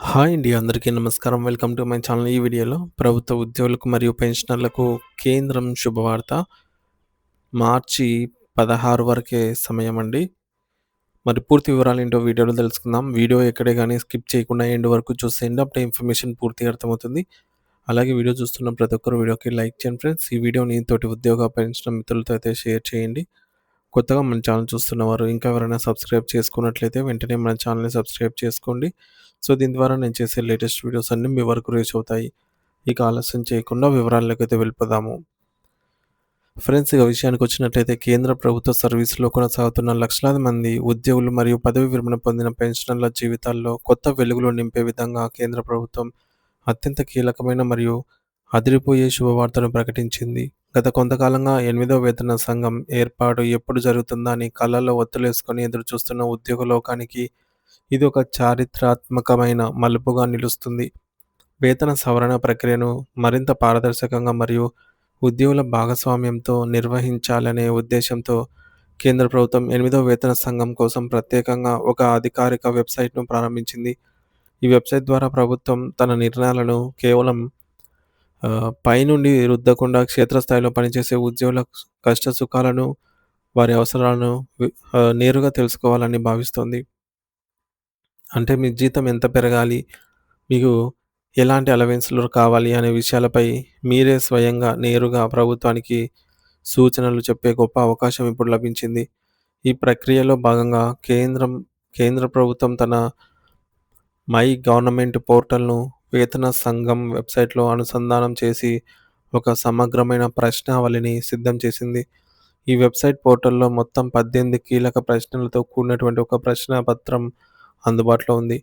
Hi అండి. అందరికీ నమస్కారం. Welcome to my channel. ఈ వీడియోలో ప్రభుత్వ ఉద్యోగులకు మరియు పెన్షనర్లకు కేంద్రం శుభవార్త. మార్చి 16 వరకే సమయమండి. మరి పూర్తి వివరాలేంటో వీడియోలో తెలుసుకుందాం. వీడియో ఎక్కడే గాని స్కిప్ చేయకుండా ఎండ్ వరకు చూసేయండి. అప్పుడే ఇన్ఫర్మేషన్ పూర్తిగా అర్థమవుతుంది. అలాగే వీడియో చూస్తున్న ప్రతి ఒక్కరు వీడియోకి లైక్ చేయండి ఫ్రెండ్స్. ఈ వీడియోని తోటి ఉద్యోగ, పెన్షన్ మిత్రులతో అయితే షేర్ చేయండి. కొత్తగా మన ఛానల్ చూస్తున్నవారు ఇంకా ఎవరైనా సబ్స్క్రైబ్ చేసుకున్నట్లయితే వెంటనే మన ఛానల్‌ని సబ్స్క్రైబ్ చేసుకోండి. సో, దీని ద్వారా నేను చేసే లేటెస్ట్ వీడియోస్ అన్నీ మీ వరకు రీచ్ అవుతాయి. ఇక ఆలస్యం చేయకుండా వివరాల్లోకైతే వెళ్ళిపోదాము. ఫ్రెండ్స్, ఇక విషయానికొచ్చినట్లయితే కేంద్ర ప్రభుత్వ సర్వీస్‌లో కొనసాగుతున్న లక్షలాది మంది ఉద్యోగులు మరియు పదవీ విరమణ పొందిన పెన్షనర్ల జీవితాల్లో కొత్త వెలుగులు నింపే విధంగా కేంద్ర ప్రభుత్వం అత్యంత కీలకమైన మరియు అదిరిపోయే శుభవార్తను ప్రకటించింది. గత కొంతకాలంగా 8వ వేతన సంఘం ఏర్పాటు ఎప్పుడు జరుగుతుందా అని కళ్ళల్లో ఒత్తులేసుకొని ఎదురుచూస్తున్న ఉద్యోగ లోకానికి ఇది ఒక చారిత్రాత్మకమైన మలుపుగా నిలుస్తుంది. వేతన సవరణ ప్రక్రియను మరింత పారదర్శకంగా మరియు ఉద్యోగుల భాగస్వామ్యంతో నిర్వహించాలనే ఉద్దేశంతో కేంద్ర ప్రభుత్వం 8వ వేతన సంఘం కోసం ప్రత్యేకంగా ఒక అధికారిక వెబ్‌సైట్‌ను ప్రారంభించింది. ఈ వెబ్‌సైట్ ద్వారా ప్రభుత్వం తన నిర్ణయాలను కేవలం పైనుండి రుద్దకుండా క్షేత్రస్థాయిలో పనిచేసే ఉద్యోగుల కష్టసుఖాలను, వారి అవసరాలను నేరుగా తెలుసుకోవాలని భావిస్తోంది. అంటే మీ జీతం ఎంత పెరగాలి? మీకు ఎలాంటి అలవెన్స్‌లు కావాలి? అనే విషయాలపై మీరే స్వయంగా నేరుగా ప్రభుత్వానికి సూచనలు చెప్పే గొప్ప అవకాశం ఇప్పుడు లభించింది. ఈ ప్రక్రియలో భాగంగా కేంద్ర ప్రభుత్వం తన మై గవర్నమెంట్ పోర్టల్‌ను వేతన సంఘం వెబ్‌సైట్‌లో అనుసంధానం చేసి ఒక సమగ్రమైన ప్రశ్నావళిని సిద్ధం చేసింది. ఈ వెబ్‌సైట్ పోర్టల్‌లో మొత్తం 18 కీలక ప్రశ్నలతో కూడినటువంటి ఒక ప్రశ్న పత్రం అందుబాటులో ఉంది.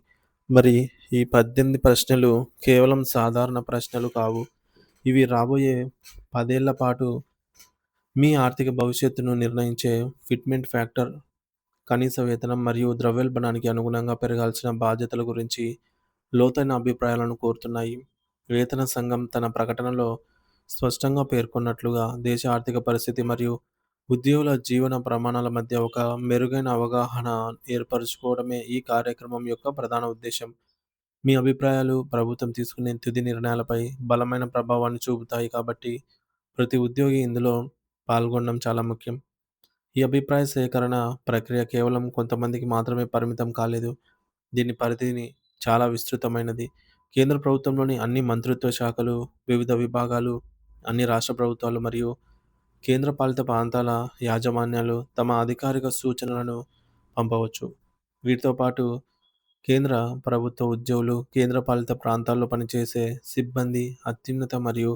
మరి ఈ 18 ప్రశ్నలు కేవలం సాధారణ ప్రశ్నలు కావు. ఇవి రాబోయే 10 ఏళ్ల పాటు మీ ఆర్థిక భవిష్యత్తును నిర్ణయించే ఫిట్‌మెంట్ ఫ్యాక్టర్, కనీస వేతనం మరియు ద్రవ్యోల్బణానికి అనుగుణంగా పెరగాల్సిన బాధ్యతల గురించి లోతైన అభిప్రాయాలను కోరుతున్నాయి. వేతన సంఘం తన ప్రకటనలో స్పష్టంగా పేర్కొన్నట్లుగా దేశ ఆర్థిక పరిస్థితి మరియు ఉద్యోగుల జీవన ప్రమాణాల మధ్య ఒక మెరుగైన అవగాహన ఏర్పరచుకోవడమే ఈ కార్యక్రమం యొక్క ప్రధాన ఉద్దేశం. మీ అభిప్రాయాలు ప్రభుత్వం తీసుకునే తుది నిర్ణయాలపై బలమైన ప్రభావాన్ని చూపుతాయి కాబట్టి ప్రతి ఉద్యోగి ఇందులో పాల్గొనడం చాలా ముఖ్యం. ఈ అభిప్రాయ సేకరణ ప్రక్రియ కేవలం కొంతమందికి మాత్రమే పరిమితం కాలేదు. దీని పరిధిని చాలా విస్తృతమైనది. కేంద్ర ప్రభుత్వంలోని అన్ని మంత్రిత్వ శాఖలు, వివిధ విభాగాలు, అన్ని రాష్ట్ర ప్రభుత్వాలు మరియు కేంద్రపాలిత ప్రాంతాల యాజమాన్యాలు తమ అధికారిక సూచనలను పంపవచ్చు. వీటితో పాటు కేంద్ర ప్రభుత్వ ఉద్యోగులు, కేంద్రపాలిత ప్రాంతాల్లో పనిచేసే సిబ్బంది, అత్యున్నత మరియు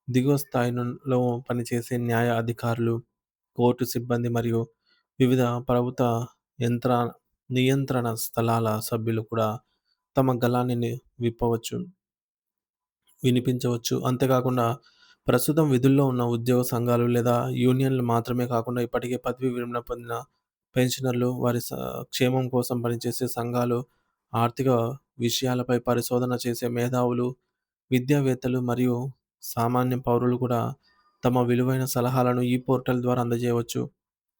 దిగువ స్థాయిలో పనిచేసే న్యాయ అధికారులు, కోర్టు సిబ్బంది మరియు వివిధ ప్రభుత్వ యంత్ర నియంత్రణ స్థలాల సభ్యులు కూడా తమ గళాన్ని విప్పవచ్చు. వినిపించవచ్చు. అంతేకాకుండా ప్రస్తుతం విధుల్లో ఉన్న ఉద్యోగ సంఘాలు లేదా యూనియన్‌లు మాత్రమే కాకుండా ఇప్పటికే పదవీ విరమణ పొందిన పెన్షనర్లు, వారి క్షేమం కోసం పనిచేసే సంఘాలు, ఆర్థిక విషయాలపై పరిశోధన చేసే మేధావులు, విద్యావేత్తలు మరియు సామాన్య పౌరులు కూడా తమ విలువైన సలహాలను ఈ పోర్టల్ ద్వారా అందజేయవచ్చు.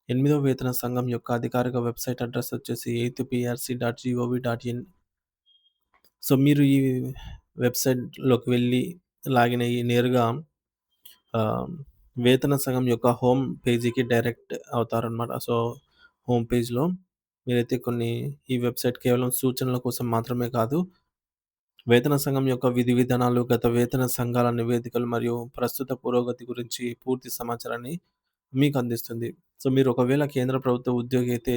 8వ వేతన సంఘం యొక్క అధికారిక వెబ్‌సైట్ అడ్రెస్ వచ్చేసి 8prc.gov.in. సో, మీరు ఈ వెబ్‌సైట్‌లోకి వెళ్ళి లాగిన్ అయ్యి నేరుగా ఆహ్, వేతన సంఘం యొక్క హోమ్ పేజీకి డైరెక్ట్ అవుతారనమాట. సో, హోమ్ పేజ్‌లో మీరైతే ఈ వెబ్‌సైట్ కేవలం సూచనల కోసం మాత్రమే కాదు, వేతన సంఘం యొక్క విధి విధానాలు, గత వేతన సంఘాల నివేదికలు మరియు ప్రస్తుత పురోగతి గురించి పూర్తి సమాచారాన్ని మీకు అందిస్తుంది. సో, మీరు ఒకవేళ కేంద్ర ప్రభుత్వ ఉద్యోగి అయితే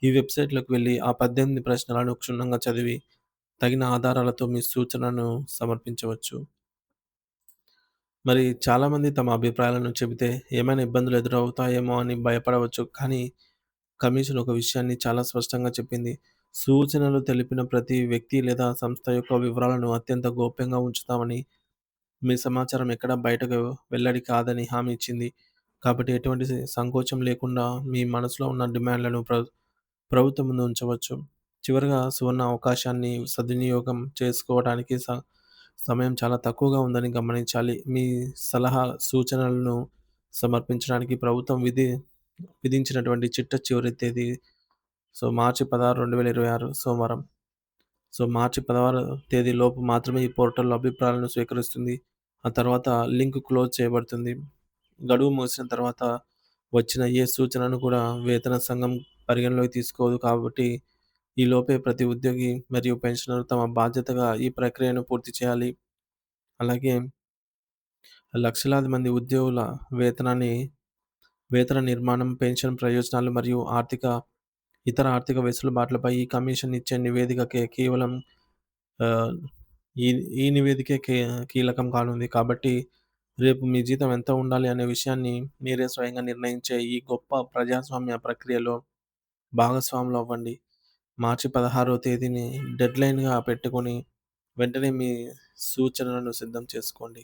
ఈ వెబ్‌సైట్‌లోకి వెళ్లి ఆ 18 ప్రశ్నలను క్షుణ్ణంగా చదివి తగిన ఆధారాలతో మీ సూచనను సమర్పించవచ్చు. మరి చాలామంది తమ అభిప్రాయాలను చెబితే ఏమైనా ఇబ్బందులు ఎదురవుతాయేమో అని భయపడవచ్చు. కానీ కమిషన్ ఒక విషయాన్ని చాలా స్పష్టంగా చెప్పింది. సూచనలు తెలిపిన ప్రతి వ్యక్తి లేదా సంస్థ యొక్క వివరాలను అత్యంత గోప్యంగా ఉంచుతామని, మీ సమాచారం ఎక్కడా బయటకు వెల్లడి కాదని హామీ ఇచ్చింది. కాబట్టి ఎటువంటి సంకోచం లేకుండా మీ మనసులో ఉన్న డిమాండ్‌లను ప్రభుత్వం ముందు ఉంచవచ్చు. చివరగా సువర్ణ అవకాశాన్ని సద్వినియోగం చేసుకోవడానికి సమయం చాలా తక్కువగా ఉందని గమనించాలి. మీ సలహా, సూచనలను సమర్పించడానికి ప్రభుత్వం విధించినటువంటి చిట్ట చివరి తేదీ మార్చి 16, 2026 సోమవారం. సో, మార్చి 16 తేదీలోపు మాత్రమే ఈ పోర్టల్‌లో అభిప్రాయాలను స్వీకరిస్తుంది. ఆ తర్వాత లింక్ క్లోజ్ చేయబడుతుంది. గడువు ముగిసిన తర్వాత వచ్చిన ఏ సూచనను కూడా వేతన సంఘం పరిగణలోకి తీసుకోదు. కాబట్టి ఈలోపే ప్రతి ఉద్యోగి మరియు పెన్షనర్ తమ బాధ్యతగా ఈ ప్రక్రియను పూర్తి చేయాలి. అలాగే లక్షలాది మంది ఉద్యోగుల వేతనాన్ని వేతన నిర్మాణం, పెన్షన్ ప్రయోజనాలు మరియు ఇతర ఆర్థిక వెసులుబాట్లపై ఈ కమిషన్ ఇచ్చే నివేదికకే కేవలం ఆహ్, ఈ ఈ నివేదికే కీలకం కానుంది. కాబట్టి రేపు మీ జీతం ఎంత ఉండాలి అనే విషయాన్ని మీరే స్వయంగా నిర్ణయించే ఈ గొప్ప ప్రజాస్వామ్య ప్రక్రియలో భాగస్వాములవ్వండి. మార్చి 16వ తేదీని డెడ్‌లైన్‌గా పెట్టుకొని వెంటనే మీ సూచనలను సిద్ధం చేసుకోండి.